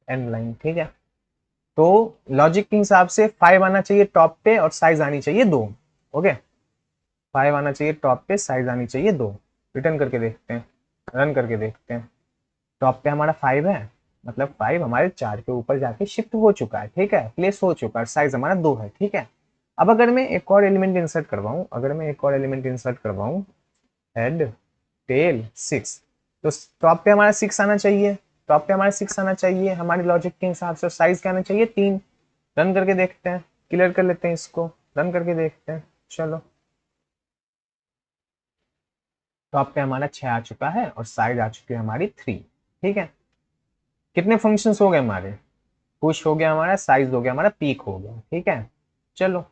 and line, ठीक है। तो लॉजिक के हिसाब से 5 आना चाहिए टॉप पे और साइज आनी चाहिए 2, ओके, 5 आना चाहिए टॉप पे, साइज आनी चाहिए 2। रिटर्न करके देखते हैं, रन करके देखते हैं। टॉप पे हमारा 5 है, मतलब 5 हमारे 4 के ऊपर जाके शिफ्ट हो चुका है, ठीक है, प्लेस हो चुका है, साइज हमारा 2 है, ठीक है। अब अगर मैं एक और एलिमेंट इंसर्ट करवाऊं, अगर मैं एक और एलिमेंट इंसर्ट करवाऊं, हेड टेल 6, तो टॉप पे हमारा 6 आना चाहिए, टॉप पे हमारा 6 आना चाहिए हमारी लॉजिक के हिसाब से, साइज क्या आना चाहिए 3। रन करके देखते हैं, क्लियर कर लेते हैं इसको, रन करके देखते हैं, चलो। टॉप पे हमारा 6 आ चुका है और साइज आ चुकी है हमारी 3, ठीक है। कितने फंक्शंस हो गए हमारे, पुश हो गया हमारा, साइज हो गया हमारा, पीक हो गया, ठीक है। चलो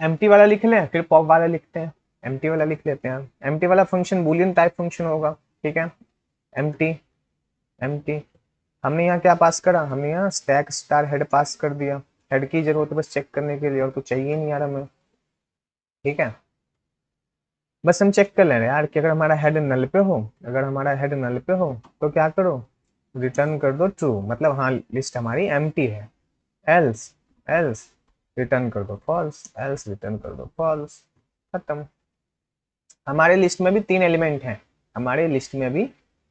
एम्प्टी वाला लिख लें, फिर पॉप वाला लिखते हैं। एम्प्टी वाला लिख लेते हैं, एम्प्टी वाला फंक्शन बूलियन टाइप फंक्शन होगा, ठीक है। एम्प्टी, एम्प्टी, हमने यहाँ क्या पास करा, हमने यहाँ स्टैक स्टार हेड पास कर दिया, हेड की जरूरत है बस चेक करने के लिए, और तो चाहिए नहीं यार हमें, ठीक है। बस हम चेक कर ले रहे हैं यार कि अगर हमारा हेड नल पे हो, अगर हमारा हेड नल पे हो तो क्या करो, रिटर्न कर दो ट्रू, मतलब हाँ लिस्ट हमारी एम्प्टी है। एल्स, एल्स रिटर्न कर दो फॉल्स, एल्स रिटर्न कर दो फॉल्स, खत्म। हमारे लिस्ट में भी 3 एलिमेंट हैं, हमारे लिस्ट में भी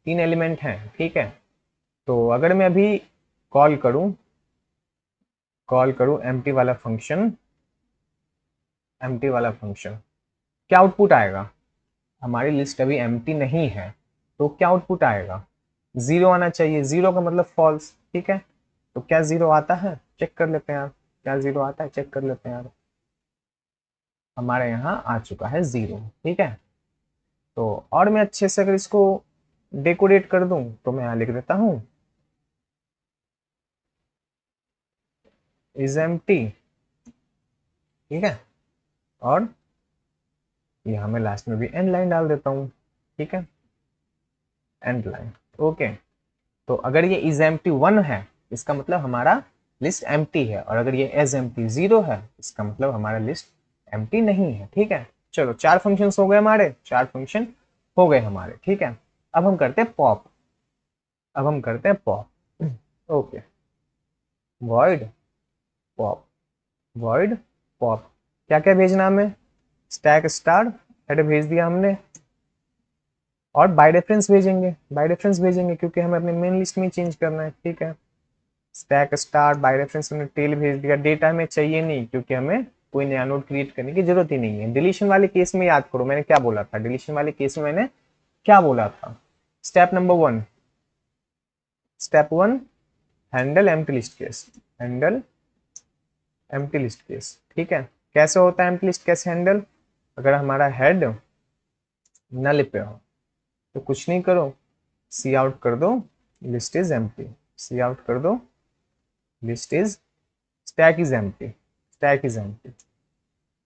3 एलिमेंट हैं, ठीक है। तो अगर मैं अभी कॉल करूं, कॉल करूं एम्प्टी वाला फंक्शन, एम्प्टी वाला फंक्शन, क्या आउटपुट आएगा, हमारी लिस्ट अभी एम्प्टी नहीं है तो क्या आउटपुट आएगा, 0 आना चाहिए, 0 का मतलब फॉल्स, ठीक है। तो क्या 0 आता है, चेक कर लेते हैं यार, क्या 0 आता है, चेक कर लेते हैं यार, हमारे यहाँ आ चुका है 0, ठीक है। तो और मैं अच्छे से अगर इसको डेकोरेट कर दूं तो मैं यहाँ लिख देता हूँ इज एम्प्टी, ठीक है, और यहाँ मैं लास्ट में भी एंड लाइन डाल देता हूँ, ठीक है, एंड लाइन, ओके। तो अगर ये इज एम्प्टी 1 है इसका मतलब हमारा लिस्ट एम्प्टी है, और अगर ये एज एम्प्टी 0 है इसका मतलब हमारा लिस्ट एम्प्टी नहीं है, ठीक है। चलो 4 फंक्शन हो गए हमारे, 4 फंक्शन हो गए हमारे, ठीक है। अब हम करते हैं पॉप, अब हम करते हैं pop, okay, void pop, void pop, क्या क्या भेजना हमें, स्टैक स्टार हेड भेज दिया हमने, और बाय रेफरेंस भेजेंगे, बाय रेफरेंस भेजेंगे क्योंकि हमें अपने मेन लिस्ट में चेंज करना है, ठीक है। स्टैक स्टार बाय रेफरेंस हमने टेल भेज दिया, डेटा हमें चाहिए नहीं क्योंकि हमें कोई नया नोड क्रिएट करने की जरूरत ही नहीं है। डिलीशन वाले केस में याद करो मैंने क्या बोला था, डिलीशन वाले केस में मैंने क्या बोला था, step number 1, step 1 handle empty list case, handle empty list case, ठीक है। कैसे होता है एम्प्टी लिस्ट कैसे हैंडल? अगर हमारा हेड नल पे हो तो कुछ नहीं करो, सी आउट कर दो list is empty, cout कर दो list is stack is empty, stack is empty,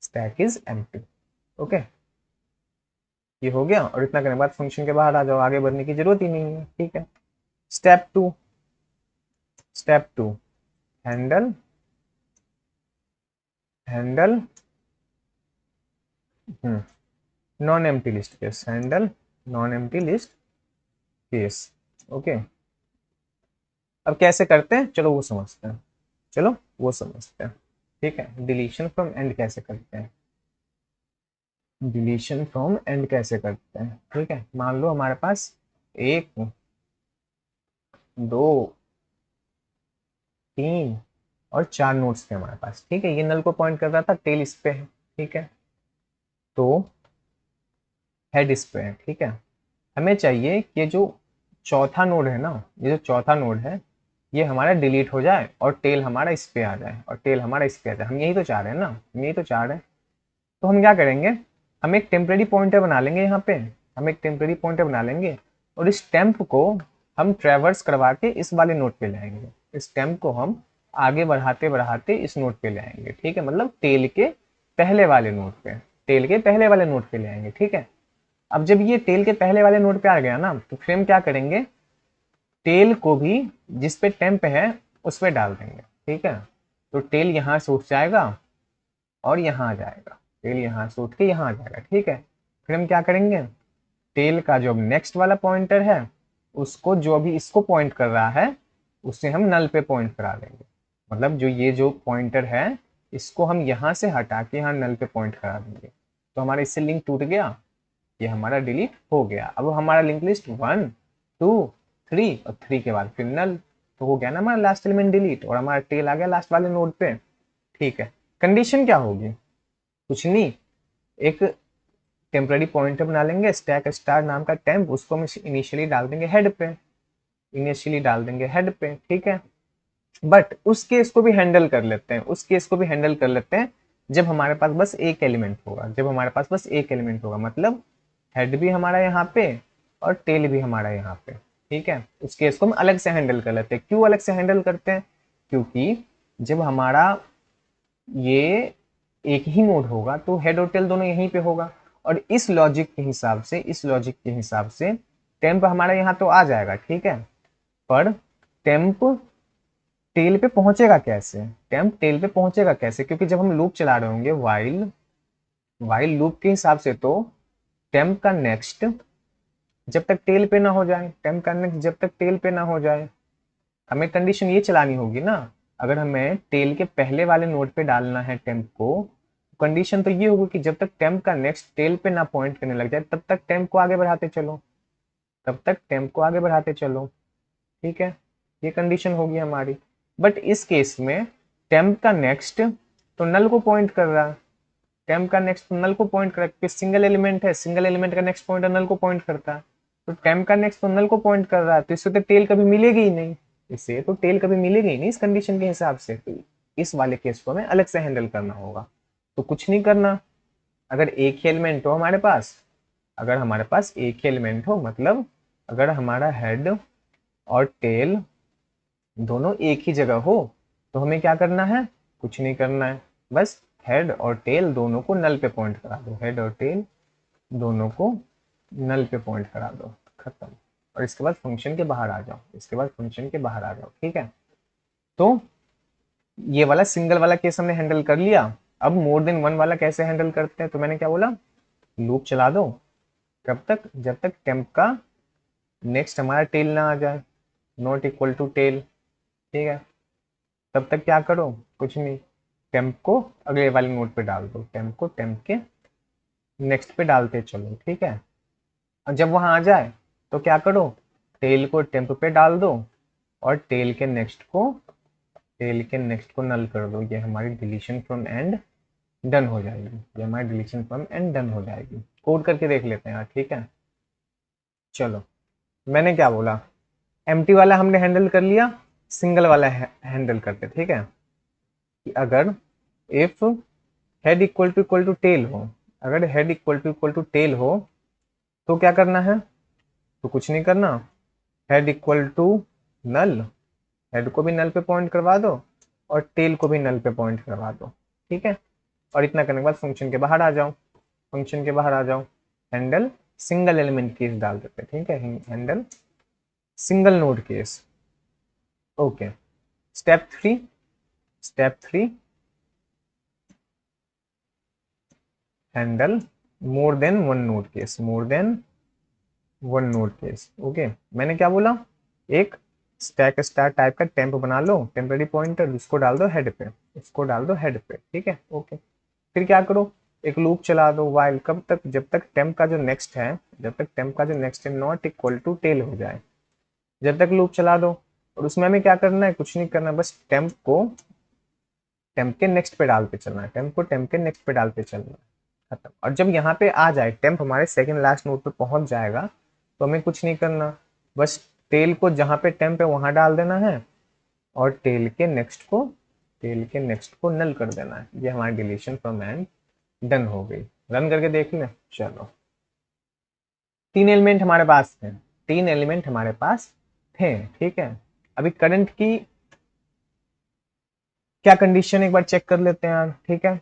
stack is empty. Okay, ये हो गया। और इतना करने के बाद फंक्शन के बाहर आ जाओ, आगे बढ़ने की जरूरत ही नहीं है। ठीक है। Step two, step two handle, handle non empty list case, handle non empty list case. Okay, अब कैसे करते हैं चलो वो समझते हैं, चलो वो समझते हैं। ठीक है, डिलीशन फ्रॉम एंड कैसे करते हैं, डिलीशन फ्रॉम एंड कैसे करते हैं। ठीक है, मान लो हमारे पास 1 2 3 और 4 नोड्स थे हमारे पास। ठीक है, ये नल को पॉइंट कर रहा था, टेल इस पे है। ठीक है, तो हेड इस पे है। ठीक है, हमें चाहिए कि ये जो चौथा नोड है ना, ये जो चौथा नोड है ये हमारा डिलीट हो जाए और टेल हमारा इस पे आ जाए, और टेल हमारा इस पे आ जाए। हम यही तो चाह रहे हैं ना, हम यही तो चाह रहे हैं। तो हम क्या करेंगे, हम एक टेम्परेरी पॉइंटर बना लेंगे यहाँ पे, हम एक टेम्परेरी पॉइंटर बना लेंगे और इस टेम्प को हम ट्रेवर्स करवा के इस वाले नोड पे लाएंगे, इस टेम्प को हम आगे बढ़ाते बढ़ाते इस नोड पे ले आएंगे। ठीक है, मतलब टेल के पहले वाले नोड पे, टेल के पहले वाले नोड पे ले आएंगे। ठीक है, अब जब ये टेल के पहले वाले नोड पे आ गया ना, तो फिर हम क्या करेंगे, टेल को भी जिस पे टेम्प है उस पे डाल देंगे। ठीक है, तो टेल यहाँ से उठ जाएगा और यहाँ आ जाएगा, टेल यहाँ से उठ के यहाँ आ जाएगा। ठीक है, फिर हम क्या करेंगे, टेल का जो नेक्स्ट वाला पॉइंटर है उसको जो अभी इसको पॉइंट कर रहा है उससे हम नल पे पॉइंट करा देंगे। मतलब जो ये जो पॉइंटर है इसको हम यहाँ से हटा के यहाँ नल पे पॉइंट करा देंगे, तो हमारा इससे लिंक टूट गया, ये हमारा डिलीट हो गया। अब हमारा लिंक लिस्ट 1 2 3 और 3 के बाद फिर नल, तो हो गया ना हमारा लास्ट एलिमेंट डिलीट और हमारा टेल आ गया लास्ट वाले नोड पे। ठीक है, कंडीशन क्या होगी, कुछ नहीं, एक टेम्पररी पॉइंटर बना लेंगे स्टैक स्टार नाम का टेम्प, उसको हम इनिशियली डाल देंगे हेड पे, इनिशियली डाल देंगे हेड पे। ठीक है, बट उस केस को भी हैंडल कर लेते हैं, उस केस को भी हैंडल कर लेते हैं जब हमारे पास बस एक एलिमेंट होगा, जब हमारे पास बस एक एलिमेंट होगा, मतलब हेड भी हमारा यहाँ पे और टेल भी हमारा यहाँ पे। ठीक है, उस केस को हम अलग से हैंडल कर लेते हैं। क्यों अलग से हैंडल करते हैं, क्योंकि जब हमारा ये एक ही नोड होगा तो हेड और टेल दोनों यहीं पे होगा, और इस लॉजिक के हिसाब से, इस लॉजिक के हिसाब से टेम्प हमारा यहाँ तो आ जाएगा। ठीक है, पर टेम्प टेल पे पहुंचेगा कैसे, टेम्प टेल पे पहुंचेगा कैसे, क्योंकि जब हम लूप चला रहे होंगे वाइल, वाइल लूप के हिसाब से तो टेम्प का नेक्स्ट जब तक टेल पे ना हो जाए, टेम्प का नेक्स्ट जब तक टेल पे ना हो जाए, हमें कंडीशन ये चलानी होगी ना। अगर हमें टेल के पहले वाले नोड पे डालना है टेम्प को, कंडीशन तो ये होगी कि जब तक टेम्प का नेक्स्ट टेल पे ना पॉइंट करने लग जाए तब तक टेम्प को आगे बढ़ाते चलो, तब तक टेम्प को आगे बढ़ाते चलो। ठीक है, ये कंडीशन होगी हमारी। बट इस केस में टेम्प का नेक्स्ट तो नल को पॉइंट कर रहा है, टेम्प का नेक्स्ट तो नल को पॉइंट कर रहा है, सिंगल एलिमेंट है, सिंगल एलिमेंट का नेक्स्ट पॉइंटर नल को पॉइंट करता है, तो टेम्प का नेक्स्ट तो नल को पॉइंट कर रहा है, तो इससे तो टेल कभी मिलेगी ही नहीं, इससे तो टेल कभी मिलेगी ही नहीं इस कंडीशन के हिसाब से। तो इस वाले केस को हमें अलग से हैंडल करना होगा। तो कुछ नहीं करना, अगर एक ही एलिमेंट हो हमारे पास, अगर हमारे पास एक ही एलिमेंट हो, मतलब अगर हमारा हेड और टेल दोनों एक ही जगह हो, तो हमें क्या करना है, कुछ नहीं करना है, बस हेड और टेल दोनों को नल पे पॉइंट करा दो, हेड और टेल दोनों को नल पे पॉइंट करा दो, खत्म। और इसके बाद फंक्शन के बाहर आ जाओ, इसके बाद फंक्शन के बाहर आ जाओ। ठीक है, तो ये वाला सिंगल वाला केस हमने हैंडल कर लिया। अब मोर देन वन वाला कैसे हैंडल करते हैं, तो मैंने क्या बोला, लूप चला दो, कब तक, जब तक टेम्प का नेक्स्ट हमारा टेल ना आ जाए, नॉट इक्वल टू टेल। ठीक है, तब तक क्या करो, कुछ नहीं, टेम्प को अगले वाले नोड पे डाल दो, टेम्प को टेम्प के नेक्स्ट पे डालते चलो। ठीक है, और जब वहां आ जाए तो क्या करो, टेल को टेम्प पे डाल दो और टेल के नेक्स्ट को नल कर दो, ये हमारी डिलीशन फ्रॉम एंड डन हो जाएगी, ये हमारी डिलीशन फ्रॉम एंड डन हो जाएगी। कोड करके देख लेते हैं यार। ठीक है, चलो मैंने क्या बोला, एम्प्टी वाला हमने हैंडल कर लिया, सिंगल वाला हैंडल करते। ठीक है, कि अगर if head equal to tail हो, अगर हेड इक्वल टू टेल हो तो क्या करना है, तो कुछ नहीं करना, head equal to null, head को भी नल पे पॉइंट करवा दो और टेल को भी नल पे पॉइंट करवा दो, ठीक है। और इतना करने के बाद फंक्शन के बाहर आ जाओ, फंक्शन के बाहर आ जाओ, हैंडल सिंगल एलिमेंट केस डाल देते हैं, ठीक है, handle single node case, okay. Step three, step three, handle more than one node case, more than one node case, okay. मैंने क्या बोला, एक स्टैक स्टार टाइप का टेम्प बना लो, टेम्पररी पॉइंटर, उसको डाल दो हेड पे, उसको डाल दो हेड पे, ठीक है, ओके। फिर क्या करो, एक लूप चला दो वाइल, कब तक, जब तक टेम्प का जो नेक्स्ट है, जब तक टेम्प का जो नेक्स्ट है नॉट इक्वल टू टेल हो जाए, जब तक लूप चला दो। और उसमें हमें क्या करना है, कुछ नहीं करना, बस टेम्प को टेम्प के नेक्स्ट पे डालते चलना है, टेम्प को टेम्प के नेक्स्ट पे डालते चलना है, खत्म। और जब यहाँ पे आ जाए, टेम्प हमारे सेकंड लास्ट नोड पे पहुंच जाएगा, तो हमें कुछ नहीं करना, बस टेल को जहाँ पे टेम्प है वहां डाल देना है और टेल के नेक्स्ट को, टेल के नेक्स्ट को नल कर देना है। ये हमारी डिलीशन फ्रॉम एंड डन हो गई। रन करके देख लें, चलो। तीन एलिमेंट हमारे पास थे, तीन एलिमेंट हमारे पास थे, ठीक है। अभी करंट की क्या कंडीशन एक बार चेक कर लेते हैं यार, ठीक है।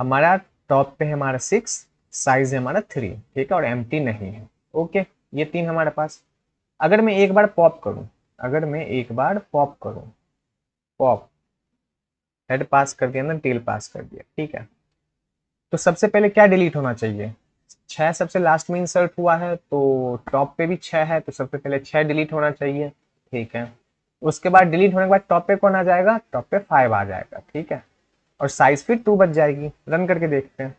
हमारा टॉप पे है हमारा 6, साइज है हमारा 3, ठीक है, और एम्प्टी नहीं है, ओके। ये तीन हमारे पास। अगर मैं एक बार पॉप करूं, अगर मैं एक बार पॉप करूं, पॉप, हेड पास कर दिया ना, टेल पास कर दिया, ठीक है, तो सबसे पहले क्या डिलीट होना चाहिए, 6 सबसे लास्ट में इंसर्ट हुआ है, तो टॉप पे भी 6 है, तो सबसे पहले 6 डिलीट होना चाहिए, ठीक है। उसके बाद डिलीट होने के बाद टॉप पे कौन आ जाएगा, टॉप पे 5 आ जाएगा, ठीक है। और साइज फिर 2 बच जाएगी। रन करके देखते हैं,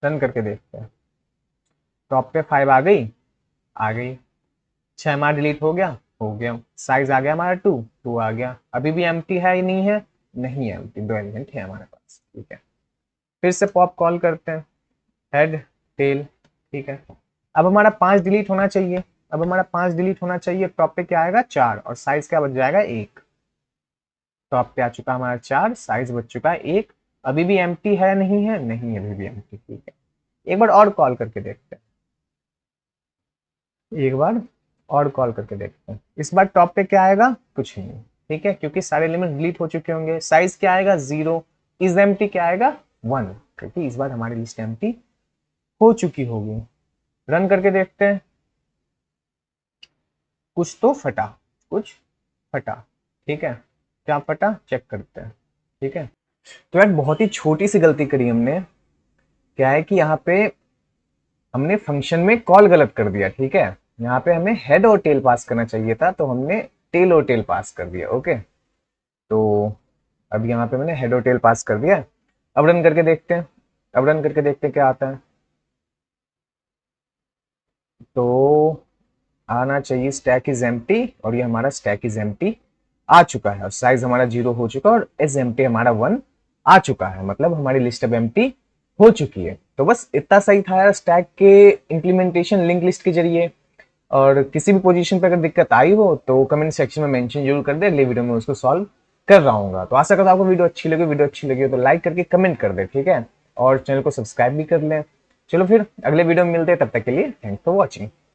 रन करके देखते हैं। टॉप पे 5 आ गई, आ गई। 6 हमारा डिलीट हो गया। साइज आ गया हमारा 2, 2 आ गया। अभी भी एम्प्टी है या नहीं है, नहीं है एम्प्टी, 2 एलिमेंट है हमारे पास, ठीक है। फिर से पॉप कॉल करते हैं, हेड टेल, ठीक है। अब हमारा 5 डिलीट होना चाहिए, अब हमारा 5 डिलीट होना चाहिए। टॉप पे क्या आएगा, 4, और साइज क्या बच जाएगा, 1। टॉप पे आ चुका हमारा 4, साइज बच चुका है 1। अभी भी एम्प्टी है नहीं है, नहीं है अभी भी एम्प्टी, ठीक है। एक बार और कॉल करके देखते हैं, एक बार और कॉल करके देखते हैं। इस बार टॉप पे क्या आएगा, कुछ नहीं, ठीक है, क्योंकि सारे एलिमेंट डिलीट हो चुके होंगे। साइज क्या आएगा, 0। इज एम्प्टी क्या आएगा, 1, क्योंकि इस बार हमारी लिस्ट एम्प्टी हो चुकी होगी। रन करके देखते हैं, कुछ तो फटा, कुछ फटा, ठीक है। क्या फटा, चेक करते हैं, ठीक है। तो यार बहुत ही छोटी सी गलती करी हमने। क्या है कि यहाँ पे हमने फंक्शन में कॉल गलत कर दिया, ठीक है। यहाँ पे हमें हेड और टेल पास करना चाहिए था, तो हमने टेल और टेल पास कर दिया, ओके। तो अब यहाँ पे मैंने हेड और टेल पास कर दिया। अब रन करके देखते हैं, अब रन करके देखते हैं क्या आता है। तो आना चाहिए स्टैक इज एम्प्टी, और ये हमारा स्टैक इज एम्प्टी आ चुका है, और साइज हमारा 0 हो चुका है, और इज एम्प्टी हमारा 1 आ चुका है, मतलब हमारी लिस्ट अब एम्प्टी हो चुकी है। तो बस इतना सही था यार स्टैक के इंप्लीमेंटेशन लिंक लिस्ट के जरिए। और किसी भी पोजीशन पे अगर दिक्कत आई हो तो कमेंट सेक्शन में मेंशन जरूर कर दे, अगले वीडियो में उसको सॉल्व कर रहा हूँ। तो आशा करता हूँ आपको वीडियो अच्छी लगी, वीडियो अच्छी लगी हो तो लाइक करके कमेंट कर दे, ठीक है, और चैनल को सब्सक्राइब भी कर लें। चलो फिर अगले वीडियो में मिलते हैं, तब तक के लिए थैंक्स फॉर वॉचिंग।